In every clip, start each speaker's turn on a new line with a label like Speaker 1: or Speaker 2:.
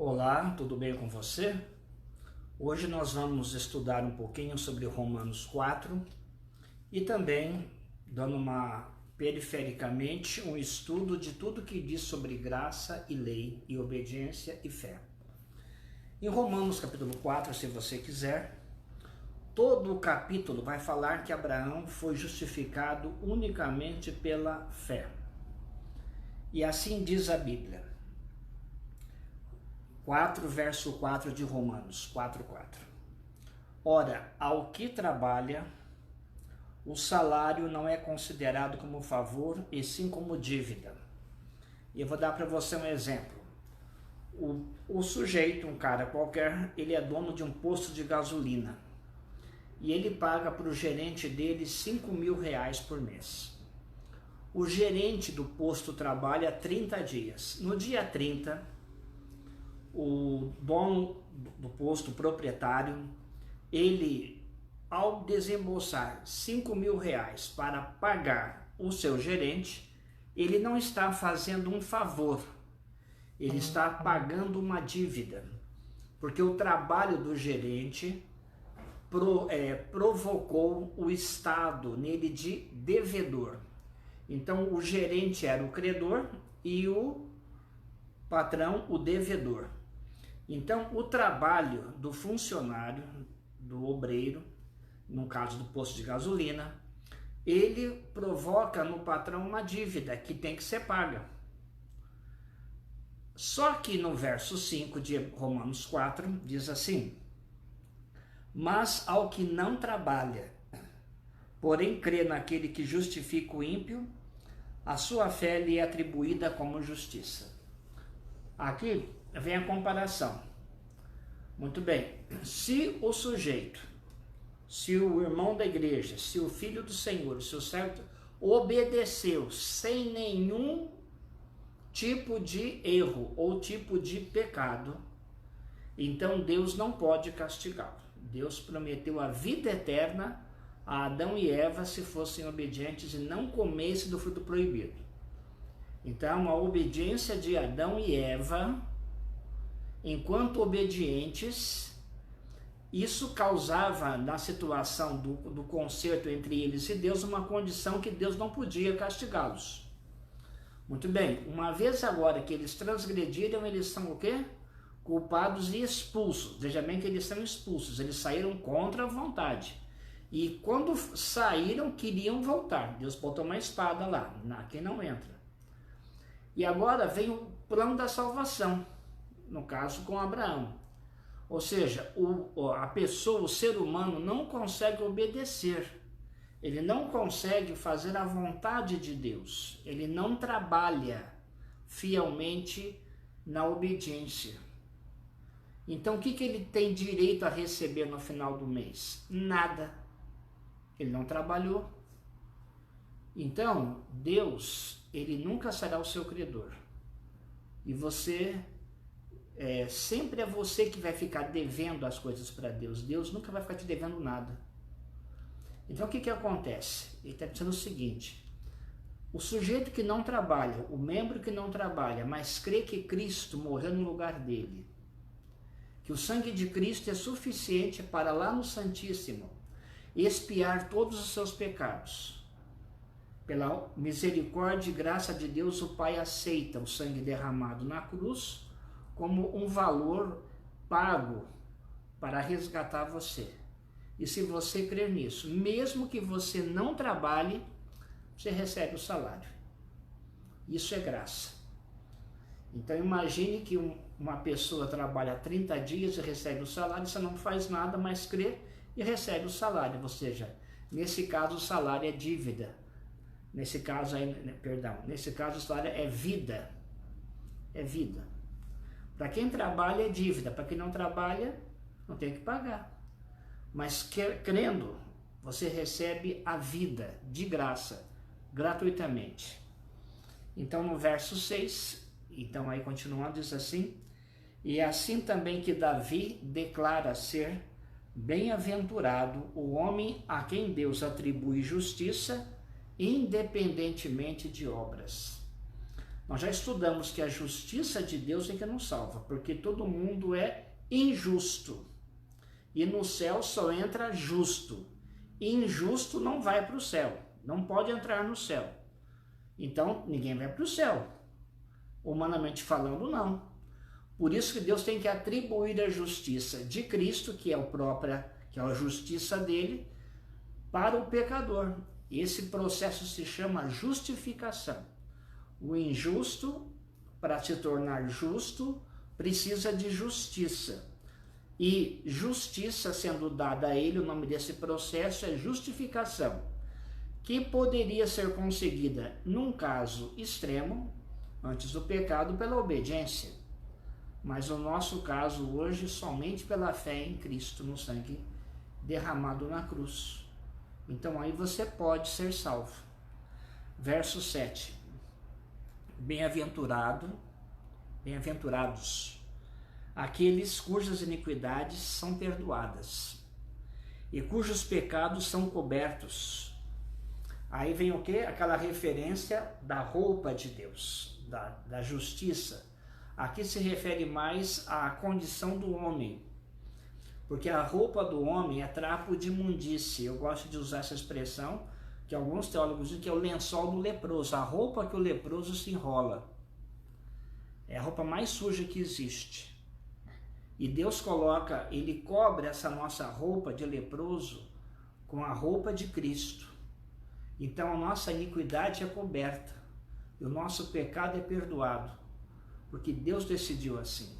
Speaker 1: Olá, tudo bem com você? Hoje nós vamos estudar um pouquinho sobre Romanos 4 e também, dando uma perifericamente, um estudo de tudo que diz sobre graça e lei e obediência e fé. Em Romanos capítulo 4, se você quiser, todo o capítulo vai falar que Abraão foi justificado unicamente pela fé. E assim diz a Bíblia. 4, verso 4 de Romanos 4:4. Ora, ao que trabalha, o salário não é considerado como favor, e sim como dívida. E eu vou dar para você um exemplo. O sujeito, um cara qualquer, ele é dono de um posto de gasolina. E ele paga para o gerente dele R$ 5.000 por mês. O gerente do posto trabalha 30 dias. No dia 30, o dono do posto, o proprietário, ele, ao desembolsar R$ 5.000 para pagar o seu gerente, ele não está fazendo um favor, ele está pagando uma dívida, porque o trabalho do gerente provocou o estado nele de devedor. Então o gerente era o credor e o patrão o devedor. Então, o trabalho do funcionário, do obreiro, no caso do posto de gasolina, ele provoca no patrão uma dívida que tem que ser paga. Só que no verso 5 de Romanos 4 diz assim: mas ao que não trabalha, porém crê naquele que justifica o ímpio, a sua fé lhe é atribuída como justiça. Aqui vem a comparação. Muito bem, se o sujeito, se o irmão da igreja, se o filho do Senhor, o seu servo, obedeceu sem nenhum tipo de erro ou tipo de pecado, então Deus não pode castigá-lo. Deus prometeu a vida eterna a Adão e Eva se fossem obedientes e não comessem do fruto proibido. Então, a obediência de Adão e Eva, enquanto obedientes, isso causava na situação do concerto entre eles e Deus uma condição que Deus não podia castigá-los. Muito bem, uma vez agora que eles transgrediram, eles são o quê? Culpados e expulsos. Veja bem que eles são expulsos, eles saíram contra a vontade. E quando saíram, queriam voltar. Deus botou uma espada lá, aqui não entra. E agora vem o plano da salvação, no caso com Abraão. Ou seja, a pessoa, o ser humano não consegue obedecer, ele não consegue fazer a vontade de Deus, ele não trabalha fielmente na obediência. Então o que ele tem direito a receber no final do mês? Nada, ele não trabalhou. Então Deus, ele nunca será o seu credor. E você, sempre é você que vai ficar devendo as coisas para Deus. Deus nunca vai ficar te devendo nada. Então o que acontece? Ele está dizendo o seguinte: o sujeito que não trabalha, o membro que não trabalha, mas crê que Cristo morreu no lugar dele, que o sangue de Cristo é suficiente para lá no Santíssimo expiar todos os seus pecados. Pela misericórdia e graça de Deus, o Pai aceita o sangue derramado na cruz como um valor pago para resgatar você. E se você crer nisso, mesmo que você não trabalhe, você recebe o salário. Isso é graça. Então imagine que uma pessoa trabalha 30 dias e recebe o salário, você não faz nada, mas crê e recebe o salário. Ou seja, nesse caso o salário é dívida. Nesse caso o salário é vida. É vida. Para quem trabalha é dívida, para quem não trabalha, não tem que pagar. Mas crendo, você recebe a vida de graça, gratuitamente. Então no verso 6, então aí continuando, diz assim: e é assim também que Davi declara ser bem-aventurado o homem a quem Deus atribui justiça, independentemente de obras. Nós já estudamos que a justiça de Deus é que nos salva, porque todo mundo é injusto. E no céu só entra justo. Injusto não vai para o céu, não pode entrar no céu. Então ninguém vai para o céu. Humanamente falando, não. Por isso que Deus tem que atribuir a justiça de Cristo, que é a justiça dele, para o pecador. Esse processo se chama justificação. O injusto, para se tornar justo, precisa de justiça. E justiça sendo dada a ele, o nome desse processo é justificação, que poderia ser conseguida num caso extremo, antes do pecado, pela obediência. Mas no nosso caso hoje, somente pela fé em Cristo, no sangue derramado na cruz. Então aí você pode ser salvo. Verso 7. Bem-aventurados aqueles cujas iniquidades são perdoadas e cujos pecados são cobertos. Aí vem o quê? Aquela referência da roupa de Deus, da justiça. Aqui se refere mais à condição do homem, porque a roupa do homem é trapo de imundície. Eu gosto de usar essa expressão, que alguns teólogos dizem que é o lençol do leproso, a roupa que o leproso se enrola. É a roupa mais suja que existe. E Deus ele cobre essa nossa roupa de leproso com a roupa de Cristo. Então a nossa iniquidade é coberta e o nosso pecado é perdoado, porque Deus decidiu assim.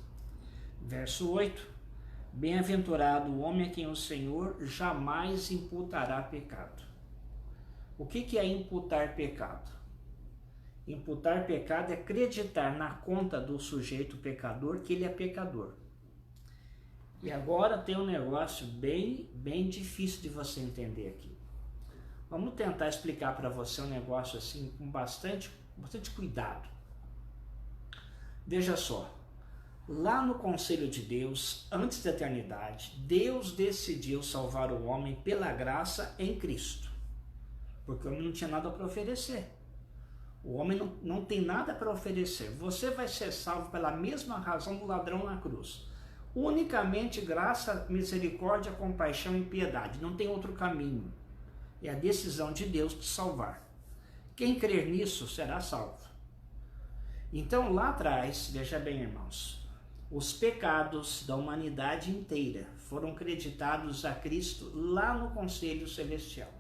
Speaker 1: Verso 8. Bem-aventurado o homem a quem o Senhor jamais imputará pecado. O que é imputar pecado? Imputar pecado é acreditar na conta do sujeito pecador que ele é pecador. E agora tem um negócio bem difícil de você entender aqui. Vamos tentar explicar para você um negócio assim com bastante cuidado. Veja só, lá no conselho de Deus, antes da eternidade, Deus decidiu salvar o homem pela graça em Cristo, porque o homem não tinha nada para oferecer. O homem não tem nada para oferecer. Você vai ser salvo pela mesma razão do ladrão na cruz. Unicamente graça, misericórdia, compaixão e piedade. Não tem outro caminho. É a decisão de Deus te salvar. Quem crer nisso será salvo. Então lá atrás, veja bem, irmãos, os pecados da humanidade inteira foram creditados a Cristo lá no conselho celestial.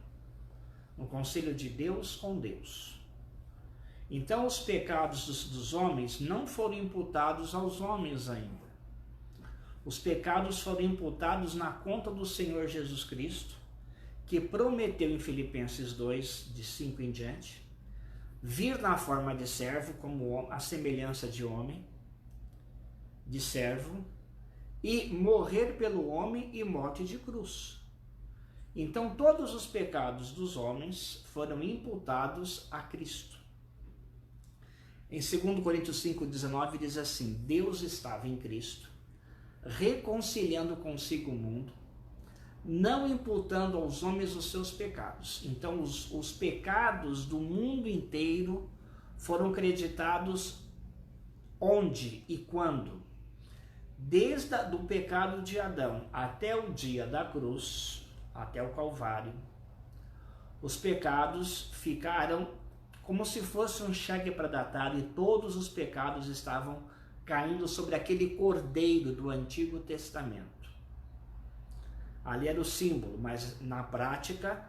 Speaker 1: No conselho de Deus com Deus. Então os pecados dos homens não foram imputados aos homens ainda. Os pecados foram imputados na conta do Senhor Jesus Cristo, que prometeu em Filipenses 2, de 5 em diante, vir na forma de servo, como a semelhança de homem, de servo, e morrer pelo homem e morte de cruz. Então todos os pecados dos homens foram imputados a Cristo. Em 2 Coríntios 5,19 diz assim: Deus estava em Cristo, reconciliando consigo o mundo, não imputando aos homens os seus pecados. Então os pecados do mundo inteiro foram creditados onde e quando? Desde o pecado de Adão até o dia da cruz, até o Calvário, os pecados ficaram como se fosse um cheque para datar, e todos os pecados estavam caindo sobre aquele cordeiro do Antigo Testamento. Ali era o símbolo, mas na prática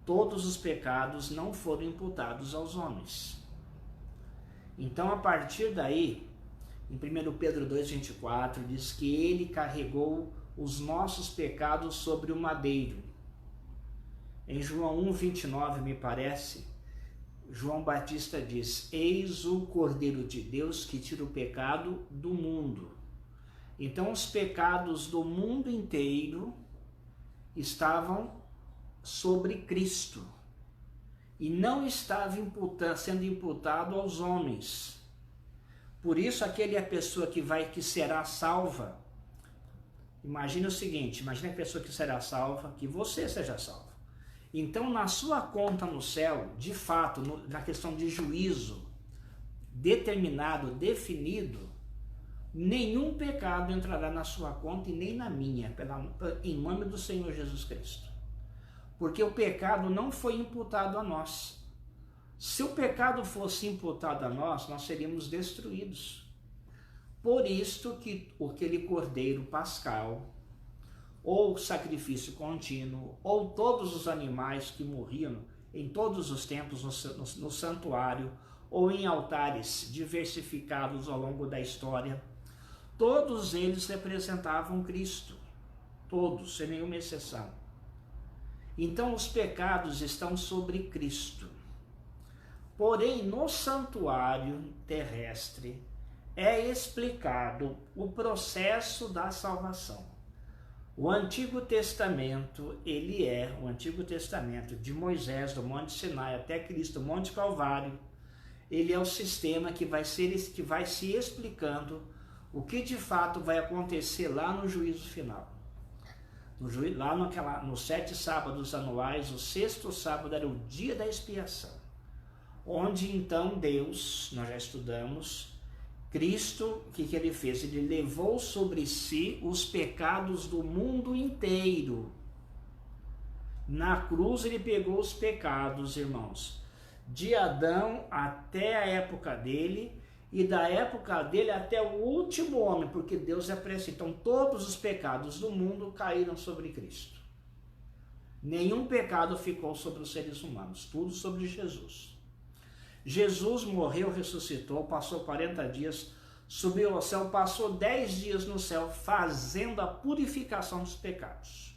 Speaker 1: todos os pecados não foram imputados aos homens. Então a partir daí, em 1 Pedro 2,24 diz que ele carregou os nossos pecados sobre o madeiro. Em João 1,29 me parece, João Batista diz: eis o Cordeiro de Deus que tira o pecado do mundo. Então os pecados do mundo inteiro estavam sobre Cristo e não estava sendo imputado aos homens. Por isso aquele é a pessoa que será salva. Imagina o seguinte, imagina a pessoa que será salva, que você seja salvo. Então na sua conta no céu, de fato, na questão de juízo, determinado, definido, nenhum pecado entrará na sua conta e nem na minha, em nome do Senhor Jesus Cristo. Porque o pecado não foi imputado a nós. Se o pecado fosse imputado a nós, nós seríamos destruídos. Por isto que aquele cordeiro pascal, ou sacrifício contínuo, ou todos os animais que morriam em todos os tempos no santuário, ou em altares diversificados ao longo da história, todos eles representavam Cristo. Todos, sem nenhuma exceção. Então os pecados estão sobre Cristo. Porém, no santuário terrestre é explicado o processo da salvação. O Antigo Testamento, o Antigo Testamento de Moisés, do Monte Sinai até Cristo, Monte Calvário, ele é o sistema que vai se explicando o que de fato vai acontecer lá no juízo final. Lá nos 7 sábados anuais, o 6º sábado era o dia da expiação, onde então Deus, nós já estudamos, Cristo, o que ele fez? Ele levou sobre si os pecados do mundo inteiro. Na cruz ele pegou os pecados, irmãos, de Adão até a época dele, e da época dele até o último homem, porque Deus é preciso. Então todos os pecados do mundo caíram sobre Cristo. Nenhum pecado ficou sobre os seres humanos, tudo sobre Jesus. Jesus morreu, ressuscitou, passou 40 dias, subiu ao céu, passou 10 dias no céu, fazendo a purificação dos pecados.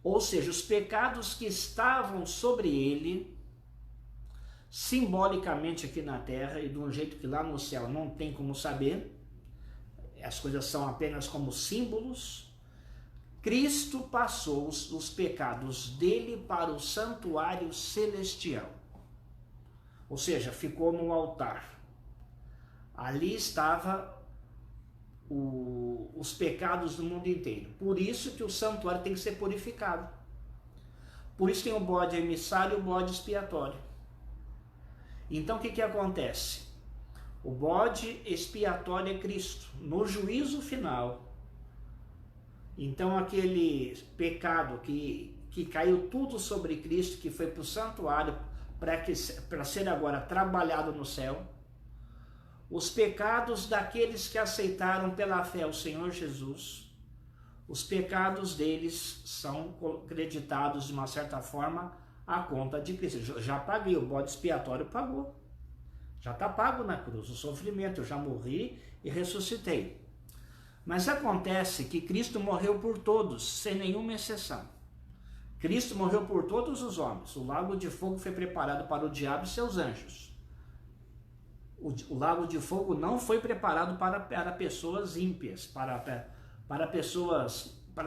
Speaker 1: Ou seja, os pecados que estavam sobre ele, simbolicamente aqui na terra, e de um jeito que lá no céu não tem como saber, as coisas são apenas como símbolos, Cristo passou os pecados dele para o santuário celestial. Ou seja, ficou no altar. Ali estava os pecados do mundo inteiro. Por isso que o santuário tem que ser purificado. Por isso tem o bode emissário e o bode expiatório. Então o que acontece? O bode expiatório é Cristo. No juízo final, então aquele pecado que caiu tudo sobre Cristo, que foi para o santuário, para ser agora trabalhado no céu, os pecados daqueles que aceitaram pela fé o Senhor Jesus, os pecados deles são creditados de uma certa forma à conta de Cristo. Já paguei, o bode expiatório pagou, já está pago na cruz, o sofrimento, eu já morri e ressuscitei. Mas acontece que Cristo morreu por todos, sem nenhuma exceção. Cristo morreu por todos os homens. O lago de fogo foi preparado para o diabo e seus anjos. O lago de fogo não foi preparado para pessoas ímpias, para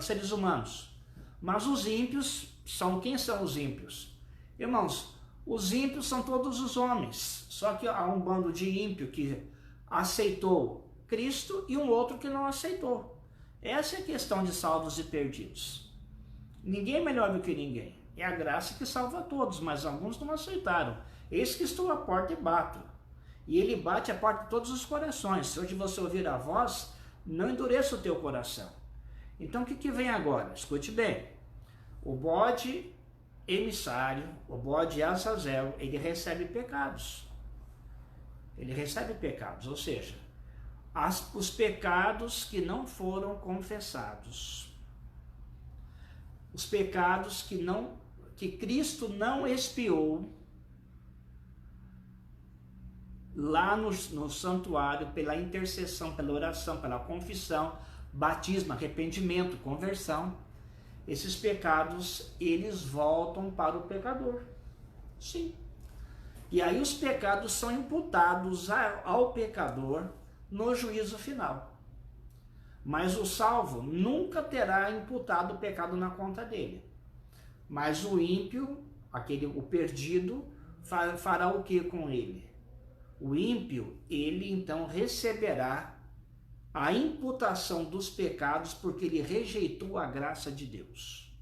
Speaker 1: seres humanos. Mas os ímpios quem são os ímpios? Irmãos, os ímpios são todos os homens. Só que há um bando de ímpio que aceitou Cristo e um outro que não aceitou. Essa é a questão de salvos e perdidos. Ninguém é melhor do que ninguém. É a graça que salva todos, mas alguns não aceitaram. Eis que estou à porta e bato. E ele bate a porta de todos os corações. Se hoje você ouvir a voz, não endureça o teu coração. Então o que vem agora? Escute bem. O bode emissário, o bode Azazel, ele recebe pecados. Ele recebe pecados, ou seja, os pecados que não foram confessados. Os pecados que Cristo não expiou lá no santuário, pela intercessão, pela oração, pela confissão, batismo, arrependimento, conversão. Esses pecados, eles voltam para o pecador. Sim. E aí os pecados são imputados ao pecador no juízo final. Mas o salvo nunca terá imputado o pecado na conta dele. Mas o ímpio, o perdido, fará o que com ele? O ímpio, ele então receberá a imputação dos pecados porque ele rejeitou a graça de Deus.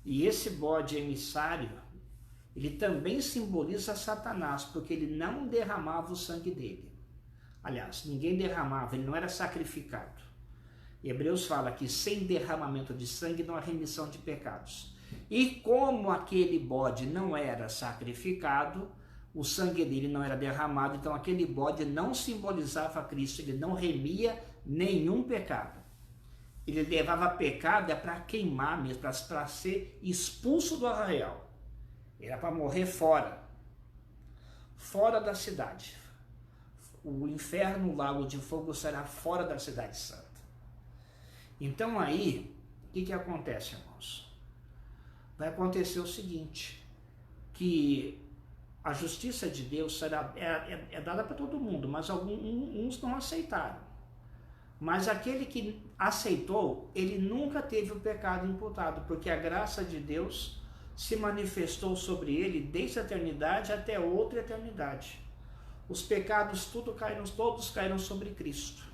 Speaker 1: E esse bode emissário, ele também simboliza Satanás, porque ele não derramava o sangue dele. Aliás, ninguém derramava, ele não era sacrificado. Hebreus fala que sem derramamento de sangue não há remissão de pecados. E como aquele bode não era sacrificado, o sangue dele não era derramado, então aquele bode não simbolizava Cristo, ele não remia nenhum pecado. Ele levava pecado para queimar mesmo, para ser expulso do arraial. Era para morrer fora da cidade. O inferno, o lago de fogo, será fora da cidade santa. Então aí, o que acontece, irmãos? Vai acontecer o seguinte, que a justiça de Deus é dada para todo mundo, mas uns não aceitaram. Mas aquele que aceitou, ele nunca teve o pecado imputado, porque a graça de Deus se manifestou sobre ele desde a eternidade até outra eternidade. Os pecados todos caíram sobre Cristo.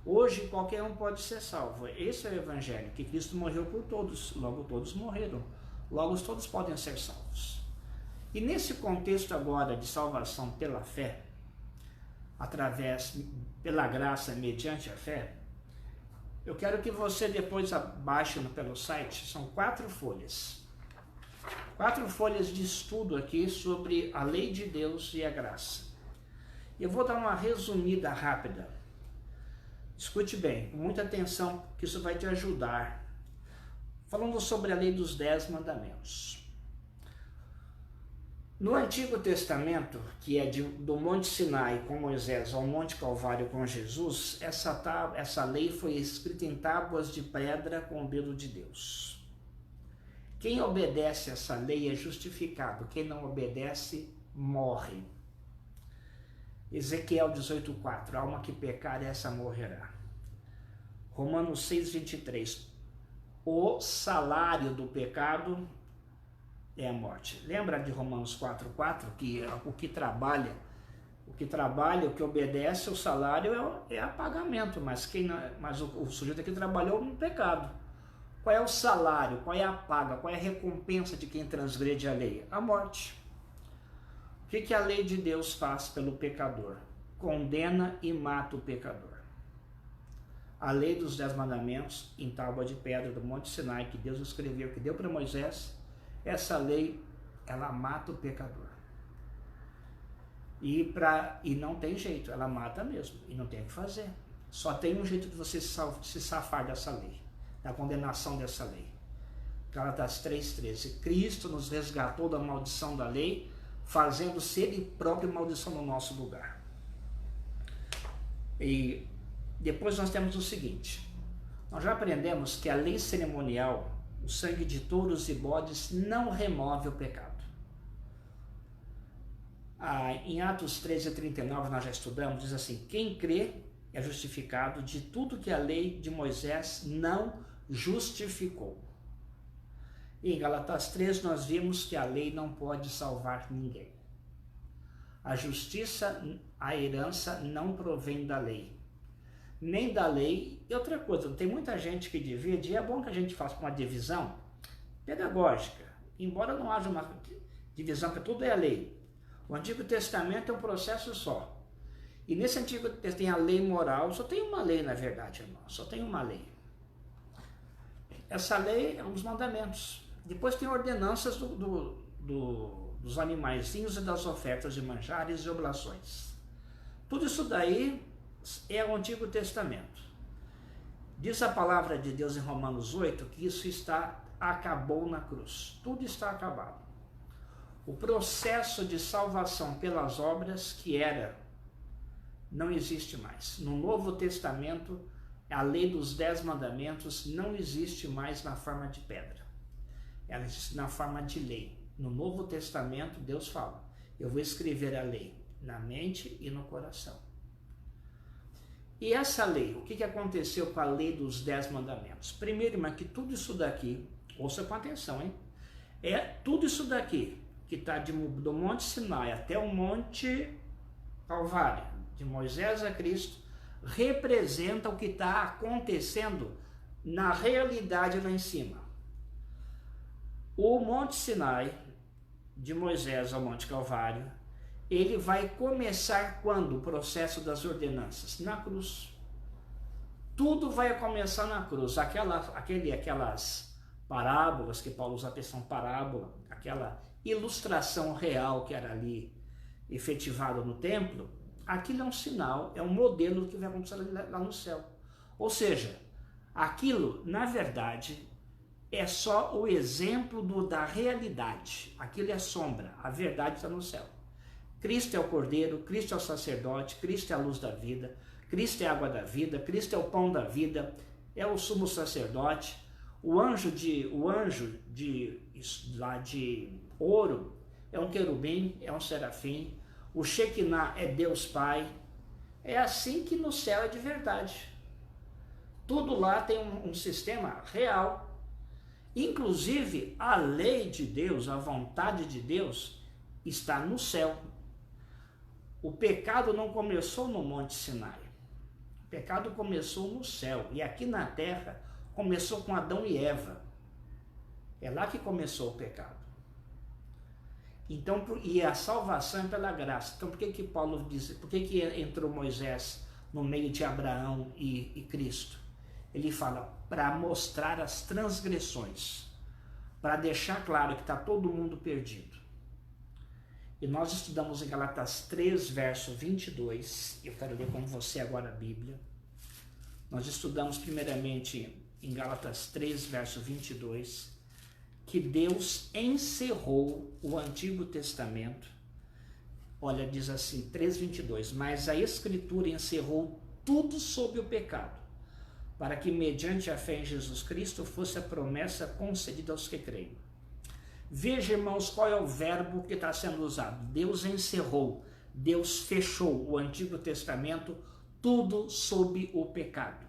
Speaker 1: Hoje qualquer um pode ser salvo. Esse é o evangelho, que Cristo morreu por todos, logo todos morreram, logo todos podem ser salvos. E nesse contexto agora de salvação pela fé, pela graça, mediante a fé, eu quero que você depois baixe pelo site, são 4 folhas. 4 folhas de estudo aqui sobre a lei de Deus e a graça. Eu vou dar uma resumida rápida. Escute bem, com muita atenção, que isso vai te ajudar. Falando sobre a lei dos 10 mandamentos. No Antigo Testamento, que é do Monte Sinai com Moisés ao Monte Calvário com Jesus, essa lei foi escrita em tábuas de pedra com o dedo de Deus. Quem obedece essa lei é justificado, quem não obedece, morre. Ezequiel 18:4, a alma que pecar, essa morrerá. Romanos 6:23, o salário do pecado é a morte. Lembra de Romanos 4:4, que o que trabalha, o que obedece, o salário é apagamento, mas o sujeito aqui trabalhou no pecado. Qual é o salário, qual é a paga, qual é a recompensa de quem transgrede a lei? A morte. O que a lei de Deus faz pelo pecador? Condena e mata o pecador. A lei dos 10 mandamentos, em tábua de pedra do Monte Sinai, que Deus escreveu, que deu para Moisés, essa lei, ela mata o pecador. E não tem jeito, ela mata mesmo, e não tem o que fazer. Só tem um jeito de você se safar dessa lei, da condenação dessa lei. Gálatas 3:13, Cristo nos resgatou da maldição da lei, fazendo-se Ele próprio maldição no nosso lugar. E depois nós temos o seguinte, nós já aprendemos que a lei cerimonial, o sangue de touros e bodes, não remove o pecado. Em Atos 13:39 nós já estudamos, diz assim, quem crê é justificado de tudo que a lei de Moisés não justificou. E em Gálatas 3 nós vimos que a lei não pode salvar ninguém. A justiça, a herança não provém da lei. Nem da lei. E outra coisa, tem muita gente que divide, e é bom que a gente faça uma divisão pedagógica, embora não haja uma divisão, porque tudo é a lei. O Antigo Testamento é um processo só. E nesse Antigo Testamento tem a lei moral, só tem uma lei na verdade, irmão, só tem uma lei. Essa lei é um dos mandamentos. Depois tem ordenanças dos animaizinhos e das ofertas de manjares e oblações. Tudo isso daí é o Antigo Testamento. Diz a palavra de Deus em Romanos 8 que isso acabou na cruz. Tudo está acabado. O processo de salvação pelas obras não existe mais. No Novo Testamento, a lei dos 10 mandamentos não existe mais na forma de pedra. Ela existe na forma de lei. No Novo Testamento, Deus fala, eu vou escrever a lei na mente e no coração. E essa lei, o que aconteceu com a lei dos 10 mandamentos? Primeiro, irmão, que tudo isso daqui, ouça com atenção, hein? Tudo isso daqui, que está do Monte Sinai até o Monte Calvário, de Moisés a Cristo, representa o que está acontecendo na realidade lá em cima. O Monte Sinai de Moisés ao Monte Calvário, ele vai começar quando? O processo das ordenanças? Na cruz. Tudo vai começar na cruz. Aquelas parábolas que Paulo usa a expressão parábola, aquela ilustração real que era ali efetivada no templo, aquilo é um sinal, é um modelo do que vai acontecer lá no céu. Ou seja, aquilo, na verdade, é só o exemplo da realidade. Aquilo é sombra, a verdade está no céu. Cristo é o Cordeiro, Cristo é o sacerdote, Cristo é a luz da vida, Cristo é a água da vida, Cristo é o pão da vida, é o sumo sacerdote, o anjo de ouro é um querubim, é um serafim, o Shekinah é Deus Pai. É assim que no céu é de verdade. Tudo lá tem um sistema real. Inclusive, a lei de Deus, a vontade de Deus, está no céu. O pecado não começou no Monte Sinai. O pecado começou no céu. E aqui na terra, começou com Adão e Eva. É lá que começou o pecado. Então, e a salvação é pela graça. Então, por que Paulo diz, por que entrou Moisés no meio de Abraão e Cristo? Ele fala para mostrar as transgressões, para deixar claro que está todo mundo perdido. E nós estudamos em Gálatas 3, verso 22, eu quero ler com você agora a Bíblia. Nós estudamos primeiramente em Gálatas 3, verso 22, que Deus encerrou o Antigo Testamento. Olha, diz assim, 3:22, mas a Escritura encerrou tudo sobre o pecado, para que mediante a fé em Jesus Cristo fosse a promessa concedida aos que creem. Veja, irmãos, qual é o verbo que está sendo usado. Deus encerrou, Deus fechou o Antigo Testamento, tudo sob o pecado.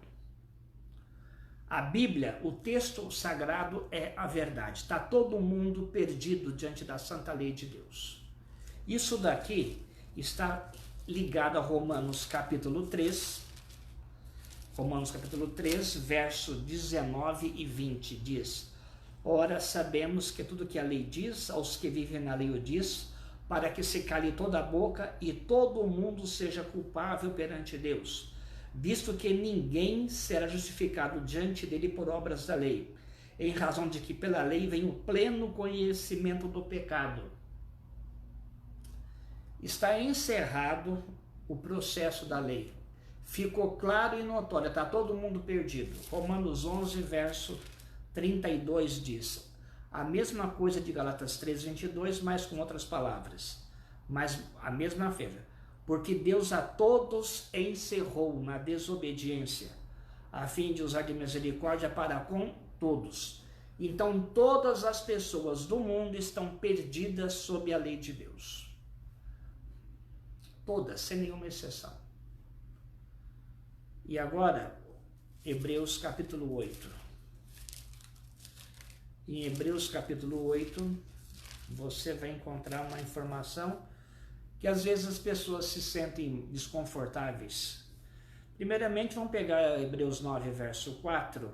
Speaker 1: A Bíblia, o texto sagrado é a verdade. Está todo mundo perdido diante da santa lei de Deus. Isso daqui está ligado a Romanos capítulo 3. Romanos capítulo 3, verso 19 e 20 diz: ora, sabemos que tudo que a lei diz, aos que vivem na lei o diz, para que se cale toda a boca e todo o mundo seja culpável perante Deus, visto que ninguém será justificado diante dele por obras da lei, em razão de que pela lei vem o pleno conhecimento do pecado. Está encerrado o processo da lei. Ficou claro e notório, está todo mundo perdido. Romanos 11, verso 32 diz a mesma coisa de Gálatas 3:22, mas com outras palavras. Mas a mesma feira. Porque Deus a todos encerrou na desobediência, a fim de usar de misericórdia para com todos. Então todas as pessoas do mundo estão perdidas sob a lei de Deus. Todas, sem nenhuma exceção. E agora, Hebreus capítulo 8. Em Hebreus capítulo 8, você vai encontrar uma informação que às vezes as pessoas se sentem desconfortáveis. Primeiramente, vamos pegar Hebreus 9, verso 4,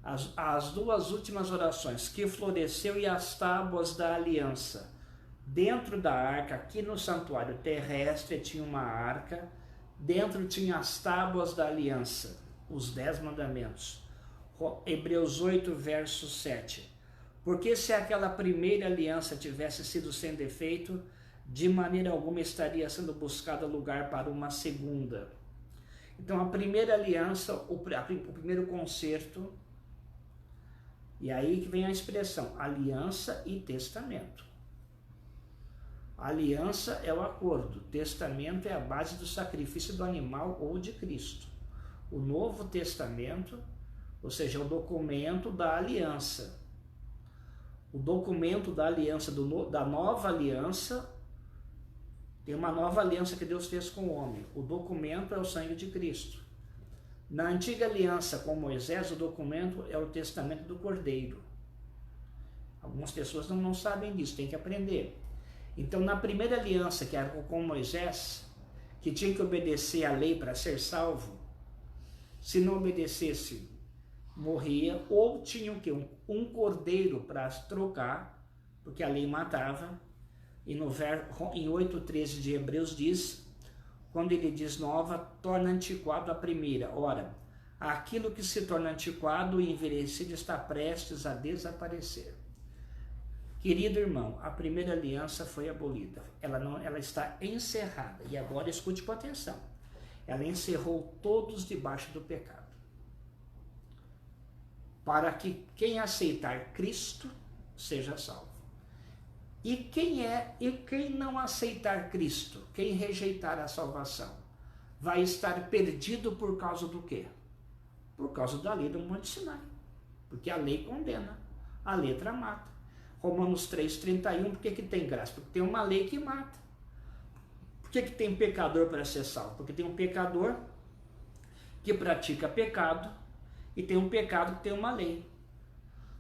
Speaker 1: as duas últimas orações, que floresceu e as tábuas da aliança. Dentro da arca, aqui no santuário terrestre, tinha uma arca, dentro tinha as tábuas da aliança, os 10 mandamentos. Hebreus 8, verso 7. Porque se aquela primeira aliança tivesse sido sem defeito, de maneira alguma estaria sendo buscado lugar para uma segunda. Então a primeira aliança, o primeiro concerto, e aí que vem a expressão, aliança e testamento. A aliança é o acordo, testamento é a base do sacrifício do animal ou de Cristo. O Novo Testamento, ou seja, o documento da aliança. O documento da aliança, da nova aliança, tem uma nova aliança que Deus fez com o homem. O documento é o sangue de Cristo. Na antiga aliança com Moisés, o documento é o testamento do Cordeiro. Algumas pessoas não sabem disso, tem que aprender. Então, na primeira aliança, que era com Moisés, que tinha que obedecer à lei para ser salvo, se não obedecesse, morria, ou tinha o quê? Um cordeiro para trocar, porque a lei matava, em 8,13 de Hebreus diz, quando ele diz nova, torna antiquado a primeira. Ora, aquilo que se torna antiquado e envelhecido está prestes a desaparecer. Querido irmão, a primeira aliança foi abolida. Ela está encerrada. E agora escute com atenção. Ela encerrou todos debaixo do pecado. Para que quem aceitar Cristo seja salvo. E quem não aceitar Cristo, quem rejeitar a salvação, vai estar perdido por causa do quê? Por causa da lei do Monte Sinai. Porque a lei condena, a letra mata. Romanos 3,31, por que tem graça? Porque tem uma lei que mata. Por que tem pecador para ser salvo? Porque tem um pecador que pratica pecado e tem um pecado que tem uma lei.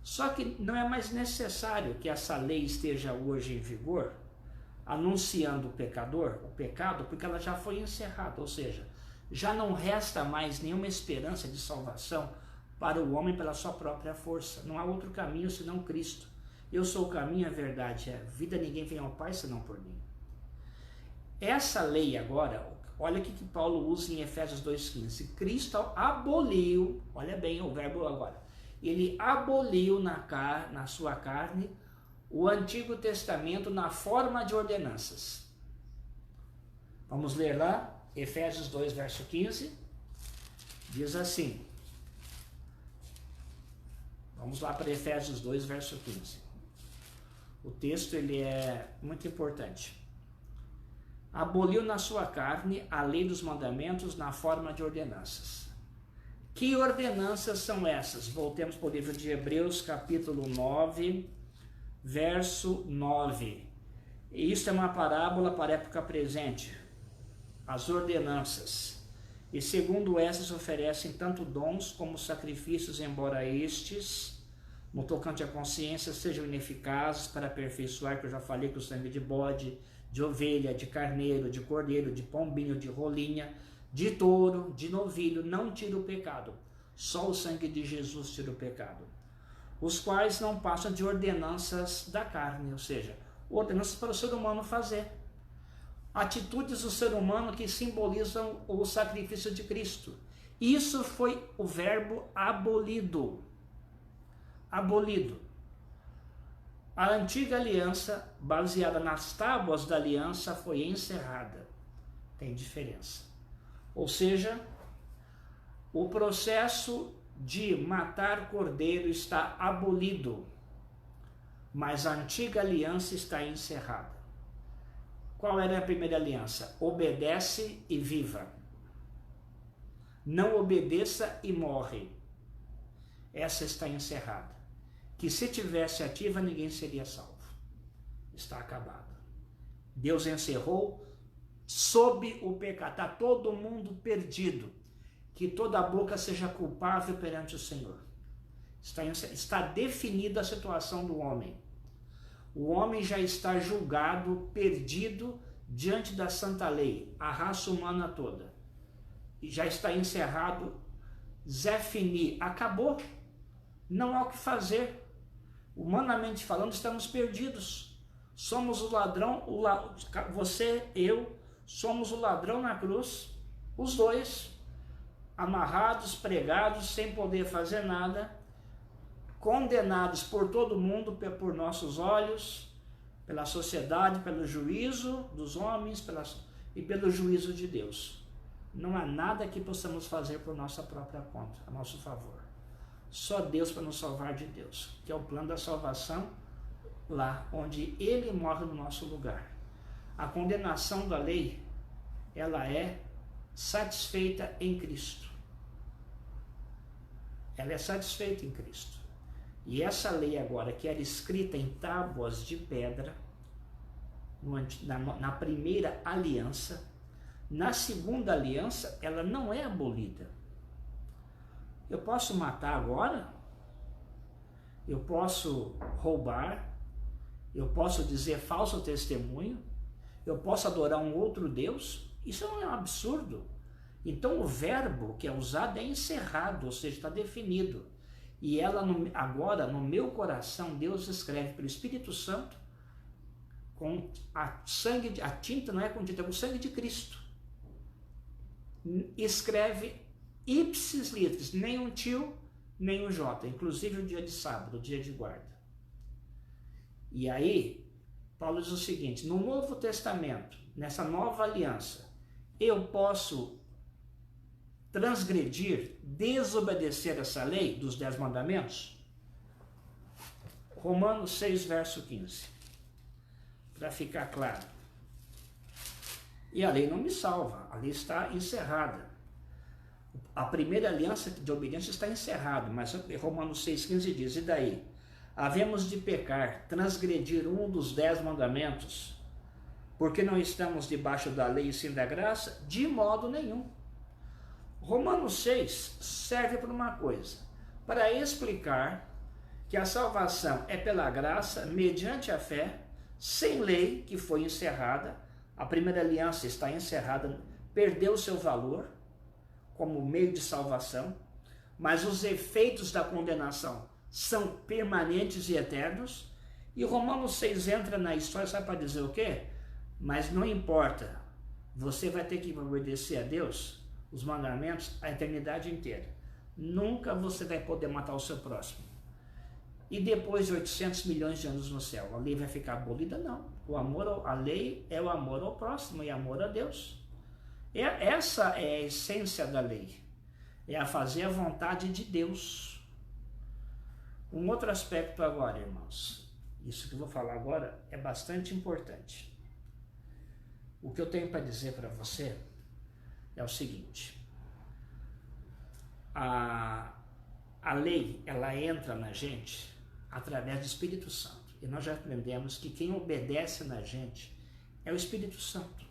Speaker 1: Só que não é mais necessário que essa lei esteja hoje em vigor, anunciando o pecado, porque ela já foi encerrada, ou seja, já não resta mais nenhuma esperança de salvação para o homem pela sua própria força. Não há outro caminho senão Cristo. Eu sou o caminho, a verdade, a vida, ninguém vem ao Pai senão por mim. Essa lei agora, olha o que Paulo usa em Efésios 2,15. Cristo aboliu, olha bem o verbo agora, ele aboliu na sua carne o Antigo Testamento na forma de ordenanças. Vamos ler lá, Efésios 2, verso 15, diz assim, vamos lá para Efésios 2, verso 15. O texto ele é muito importante. Aboliu na sua carne a lei dos mandamentos na forma de ordenanças. Que ordenanças são essas? Voltemos para o livro de Hebreus, capítulo 9, verso 9. E isso é uma parábola para a época presente. As ordenanças. E segundo essas oferecem tanto dons como sacrifícios, embora estes, no tocante à consciência, sejam ineficazes para aperfeiçoar, que eu já falei, que o sangue de bode, de ovelha, de carneiro, de cordeiro, de pombinho, de rolinha, de touro, de novilho, não tira o pecado. Só o sangue de Jesus tira o pecado. Os quais não passam de ordenanças da carne, ou seja, ordenanças para o ser humano fazer. Atitudes do ser humano que simbolizam o sacrifício de Cristo. Isso foi o verbo abolido. Abolido. A antiga aliança, baseada nas tábuas da aliança, foi encerrada. Tem diferença. Ou seja, o processo de matar cordeiro está abolido, mas a antiga aliança está encerrada. Qual era a primeira aliança? Obedece e viva. Não obedeça e morre. Essa está encerrada. Que se tivesse ativa, ninguém seria salvo. Está acabado. Deus encerrou sob o pecado. Está todo mundo perdido. Que toda boca seja culpável perante o Senhor. Está definida a situação do homem. O homem já está julgado, perdido diante da santa lei, a raça humana toda. E já está encerrado, Zé Fini, acabou. Não há o que fazer. Humanamente falando, estamos perdidos. Somos o ladrão, você, eu, somos o ladrão na cruz, os dois, amarrados, pregados, sem poder fazer nada, condenados por todo mundo, por nossos olhos, pela sociedade, pelo juízo dos homens e pelo juízo de Deus. Não há nada que possamos fazer por nossa própria conta, a nosso favor. Só Deus para nos salvar de Deus, que é o plano da salvação, lá onde Ele morre no nosso lugar. A condenação da lei, ela é satisfeita em Cristo. Ela é satisfeita em Cristo. E essa lei agora, que era escrita em tábuas de pedra, na primeira aliança, na segunda aliança, ela não é abolida. Eu posso matar agora? Eu posso roubar? Eu posso dizer falso testemunho? Eu posso adorar um outro Deus? Isso não é um absurdo. Então o verbo que é usado é encerrado, ou seja, está definido. E ela agora, no meu coração, Deus escreve pelo Espírito Santo, com a tinta não é com tinta, é com o sangue de Cristo. Escreve ipsis litteris, nem um tio, nem um J, inclusive o dia de sábado, o dia de guarda. E aí, Paulo diz o seguinte: no Novo Testamento, nessa nova aliança, eu posso transgredir, desobedecer essa lei dos 10 mandamentos? Romanos 6, verso 15. Para ficar claro. E a lei não me salva, a lei está encerrada. A primeira aliança de obediência está encerrada, mas Romanos 6,15 diz: e daí? Havemos de pecar, transgredir um dos 10 mandamentos, porque não estamos debaixo da lei e sim da graça? De modo nenhum. Romanos 6 serve para uma coisa, para explicar que a salvação é pela graça, mediante a fé, sem lei, que foi encerrada. A primeira aliança está encerrada, perdeu seu valor como meio de salvação, mas os efeitos da condenação são permanentes e eternos. E Romanos 6 entra na história, sabe para dizer o quê? Mas não importa, você vai ter que obedecer a Deus, os mandamentos, a eternidade inteira. Nunca você vai poder matar o seu próximo. E depois de 800 milhões de anos no céu, a lei vai ficar abolida? Não. A lei é o amor ao próximo e amor a Deus. Essa é a essência da lei. É a fazer a vontade de Deus. Um outro aspecto agora, irmãos. Isso que eu vou falar agora é bastante importante. O que eu tenho para dizer para você é o seguinte: a lei, ela entra na gente através do Espírito Santo. E nós já aprendemos que quem obedece na gente é o Espírito Santo.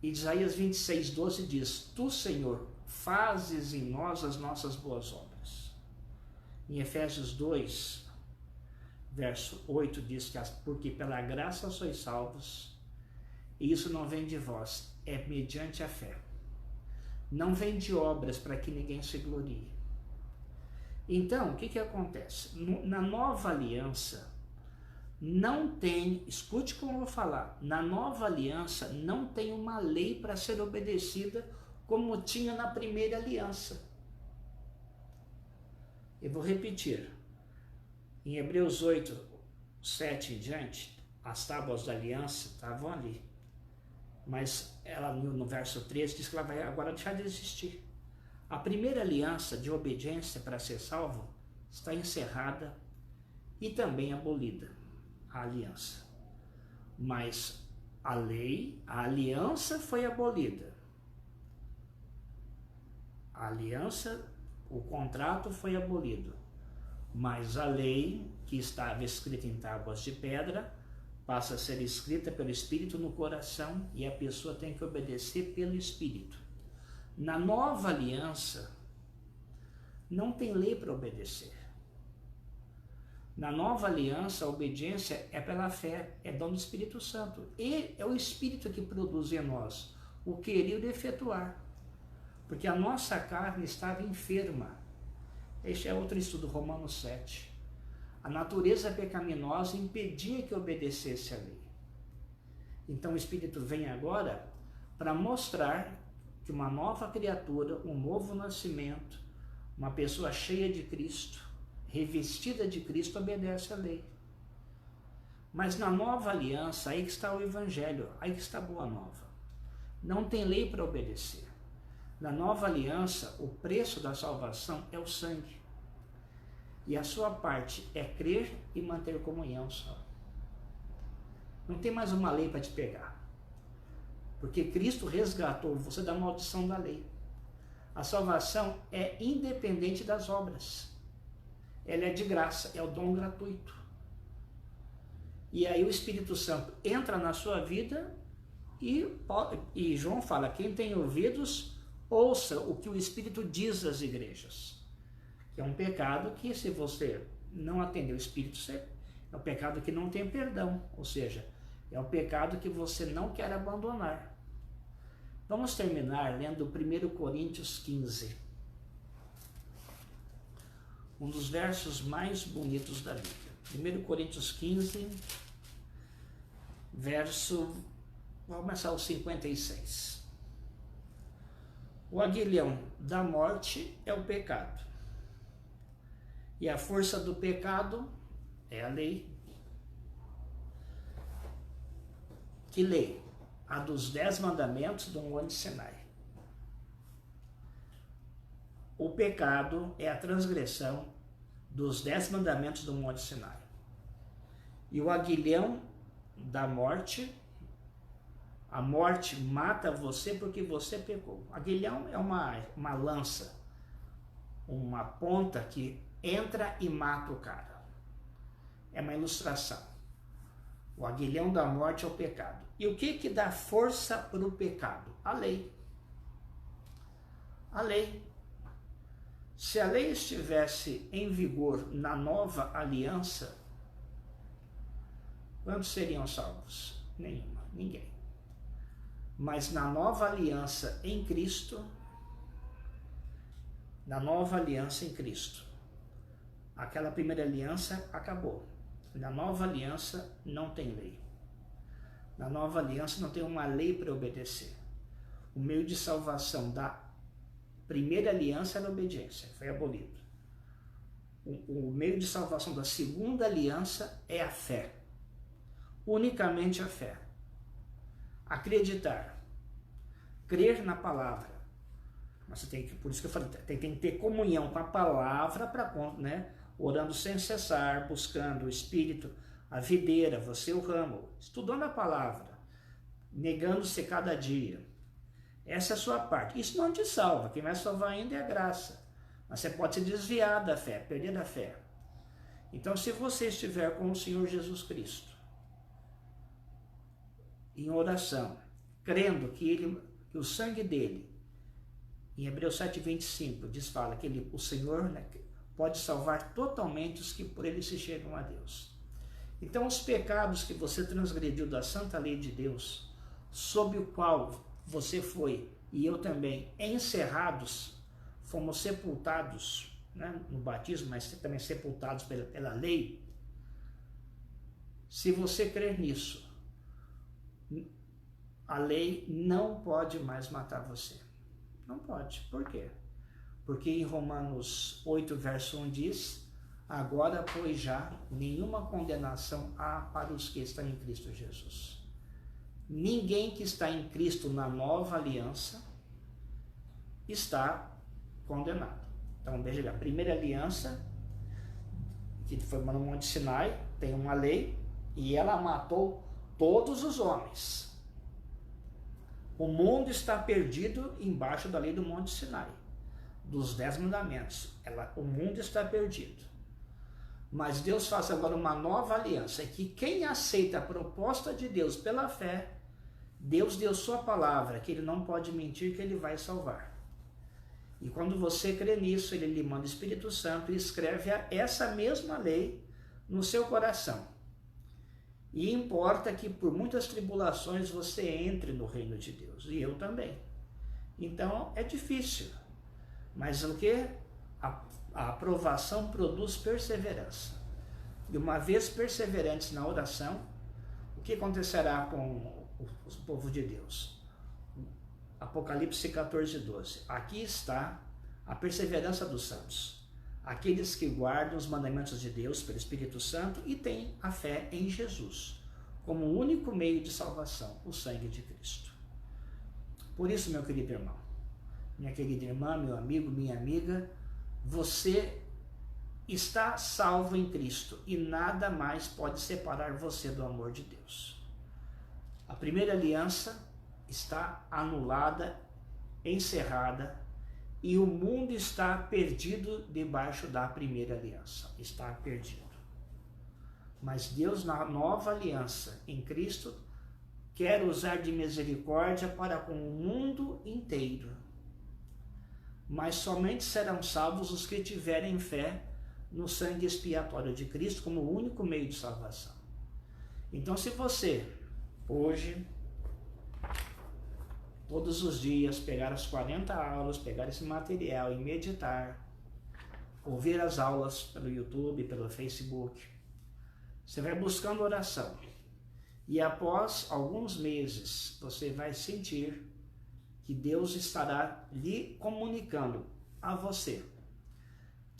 Speaker 1: E Isaías 26:12 diz: tu, Senhor, fazes em nós as nossas boas obras. Em Efésios 2, verso 8 diz que porque pela graça sois salvos, e isso não vem de vós, é mediante a fé. Não vem de obras para que ninguém se glorie. Então, o que acontece? Na nova aliança, não tem, escute como eu vou falar, na nova aliança não tem uma lei para ser obedecida como tinha na primeira aliança. Eu vou repetir. Em Hebreus 8, 7 em diante, as tábuas da aliança estavam ali. Mas ela no verso 13 diz que ela vai agora deixar de existir. A primeira aliança de obediência para ser salvo está encerrada e também abolida, a aliança. Mas a lei, a aliança foi abolida. A aliança, o contrato foi abolido. Mas a lei, que estava escrita em tábuas de pedra, passa a ser escrita pelo Espírito no coração e a pessoa tem que obedecer pelo Espírito. Na nova aliança, não tem lei para obedecer. Na nova aliança, a obediência é pela fé, é dom do Espírito Santo. E é o Espírito que produz em nós o querer e o efetuar. Porque a nossa carne estava enferma. Este é outro estudo, Romanos 7. A natureza pecaminosa impedia que obedecesse a lei. Então o Espírito vem agora para mostrar que uma nova criatura, um novo nascimento, uma pessoa cheia de Cristo, revestida de Cristo, obedece à lei. Mas na nova aliança, aí que está o Evangelho, aí que está a boa nova. Não tem lei para obedecer. Na nova aliança, o preço da salvação é o sangue. E a sua parte é crer e manter comunhão só. Não tem mais uma lei para te pegar. Porque Cristo resgatou você da maldição da lei. A salvação é independente das obras. Ela é de graça, é o dom gratuito. E aí o Espírito Santo entra na sua vida e João fala: quem tem ouvidos, ouça o que o Espírito diz às igrejas. É um pecado que, se você não atender o Espírito, é um pecado que não tem perdão, ou seja, é um pecado que você não quer abandonar. Vamos terminar lendo 1 Coríntios 15, um dos versos mais bonitos da Bíblia. 1 Coríntios 15, vamos começar o 56. O aguilhão da morte é o pecado. E a força do pecado é a lei. Que lei? A dos 10 mandamentos do Monte Sinai. O pecado é a transgressão dos 10 mandamentos do Monte Sinai. E o aguilhão da morte, a morte mata você porque você pecou. Aguilhão é uma lança, uma ponta que entra e mata o cara. É uma ilustração. O aguilhão da morte é o pecado. E o que dá força para o pecado? A lei. A lei. Se a lei estivesse em vigor na nova aliança, quantos seriam salvos? Nenhuma, ninguém. Mas na nova aliança em Cristo, aquela primeira aliança acabou. Na nova aliança não tem lei. Na nova aliança não tem uma lei para obedecer. O meio de salvação da primeira aliança era a obediência, foi abolido. O meio de salvação da segunda aliança é a fé. Unicamente a fé. Acreditar. Crer na palavra. Mas você tem que, por isso que eu falei, tem que ter comunhão com a palavra, orando sem cessar, buscando o Espírito, a videira, você o ramo, estudando a palavra, negando-se cada dia. Essa é a sua parte. Isso não te salva. Quem vai salvar ainda é a graça. Mas você pode se desviar da fé, perder a fé. Então, se você estiver com o Senhor Jesus Cristo, em oração, crendo que o sangue dele, em Hebreus 7,25, fala que o Senhor pode salvar totalmente os que por ele se chegam a Deus. Então, os pecados que você transgrediu da santa lei de Deus, sob o qual você foi, e eu também, encerrados, fomos sepultados, no batismo, mas também sepultados pela lei. Se você crer nisso, a lei não pode mais matar você. Não pode. Por quê? Porque em Romanos 8, verso 1 diz: agora, pois já, nenhuma condenação há para os que estão em Cristo Jesus. Ninguém que está em Cristo na nova aliança está condenado. Então, veja, a primeira aliança, que foi no Monte Sinai, tem uma lei, e ela matou todos os homens. O mundo está perdido embaixo da lei do Monte Sinai, dos 10 mandamentos. O mundo está perdido. Mas Deus faz agora uma nova aliança, que quem aceita a proposta de Deus pela fé, Deus deu sua palavra, que ele não pode mentir, que ele vai salvar. E quando você crê nisso, ele lhe manda o Espírito Santo e escreve essa mesma lei no seu coração. E importa que por muitas tribulações você entre no reino de Deus, e eu também. Então é difícil, mas o que? A aprovação produz perseverança. E uma vez perseverantes na oração, o que acontecerá com o povo de Deus? Apocalipse 14, 12. Aqui está a perseverança dos santos. Aqueles que guardam os mandamentos de Deus pelo Espírito Santo e têm a fé em Jesus, como o único meio de salvação, o sangue de Cristo. Por isso, meu querido irmão, minha querida irmã, meu amigo, minha amiga, você está salvo em Cristo e nada mais pode separar você do amor de Deus. A primeira aliança está anulada, encerrada, e o mundo está perdido debaixo da primeira aliança. Está perdido. Mas Deus, na nova aliança em Cristo, quer usar de misericórdia para com o mundo inteiro. Mas somente serão salvos os que tiverem fé no sangue expiatório de Cristo como o único meio de salvação. Então, se você, hoje, todos os dias, pegar as 40 aulas, pegar esse material e meditar, ouvir as aulas pelo YouTube, pelo Facebook, você vai buscando oração E após alguns meses, você vai sentir que Deus estará lhe comunicando a você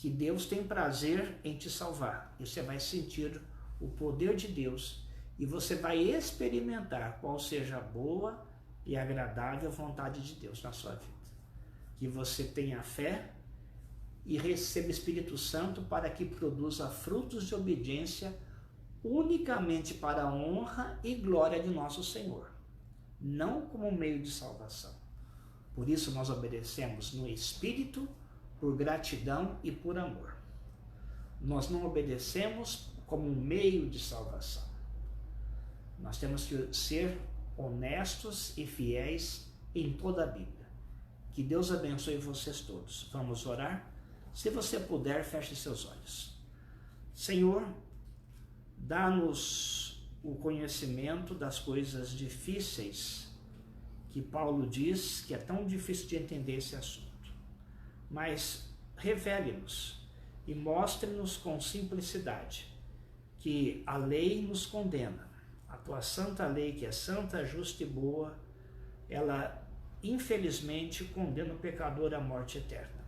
Speaker 1: que Deus tem prazer em te salvar. E você vai sentir o poder de Deus e você vai experimentar qual seja a boa e agradável vontade de Deus na sua vida. Que você tenha fé e receba o Espírito Santo para que produza frutos de obediência unicamente para a honra e glória de nosso Senhor, não como meio de salvação. Por isso nós obedecemos no Espírito, por gratidão e por amor. Nós não obedecemos como um meio de salvação. Nós temos que ser honestos e fiéis em toda a Bíblia. Que Deus abençoe vocês todos. Vamos orar? Se você puder, feche seus olhos. Senhor, dá-nos o conhecimento das coisas difíceis que Paulo diz que é tão difícil de entender esse assunto. Mas revele-nos e mostre-nos com simplicidade que a lei nos condena. A tua santa lei, que é santa, justa e boa, ela infelizmente condena o pecador à morte eterna.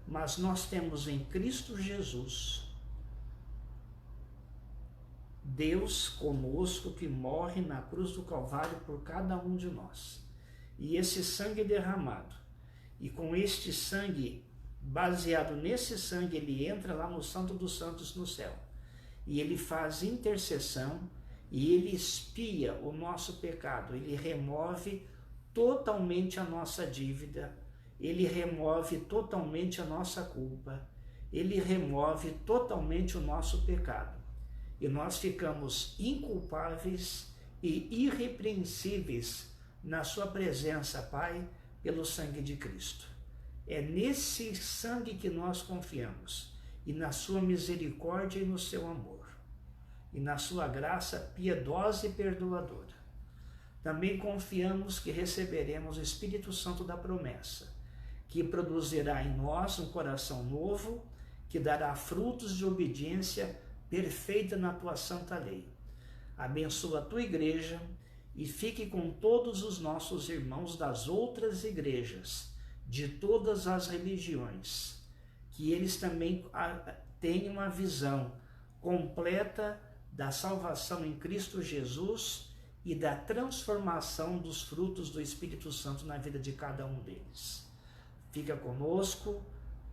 Speaker 1: Mas nós temos em Cristo Jesus Deus conosco, que morre na cruz do Calvário por cada um de nós. E esse sangue derramado, e com este sangue, baseado nesse sangue, ele entra lá no Santo dos Santos no céu. E ele faz intercessão, e ele expia o nosso pecado, ele remove totalmente a nossa dívida, ele remove totalmente a nossa culpa, ele remove totalmente o nosso pecado. E nós ficamos inculpáveis e irrepreensíveis na sua presença, Pai, pelo sangue de Cristo. É nesse sangue que nós confiamos, e na sua misericórdia e no seu amor, e na sua graça piedosa e perdoadora. Também confiamos que receberemos o Espírito Santo da promessa, que produzirá em nós um coração novo, que dará frutos de obediência perfeita na tua santa lei. Abençoa a tua igreja e fique com todos os nossos irmãos das outras igrejas, de todas as religiões, que eles também tenham uma visão completa da salvação em Cristo Jesus e da transformação dos frutos do Espírito Santo na vida de cada um deles. Fica conosco,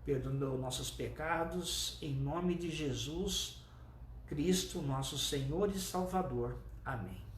Speaker 1: perdoa nossos pecados, em nome de Jesus Cristo, nosso Senhor e Salvador. Amém.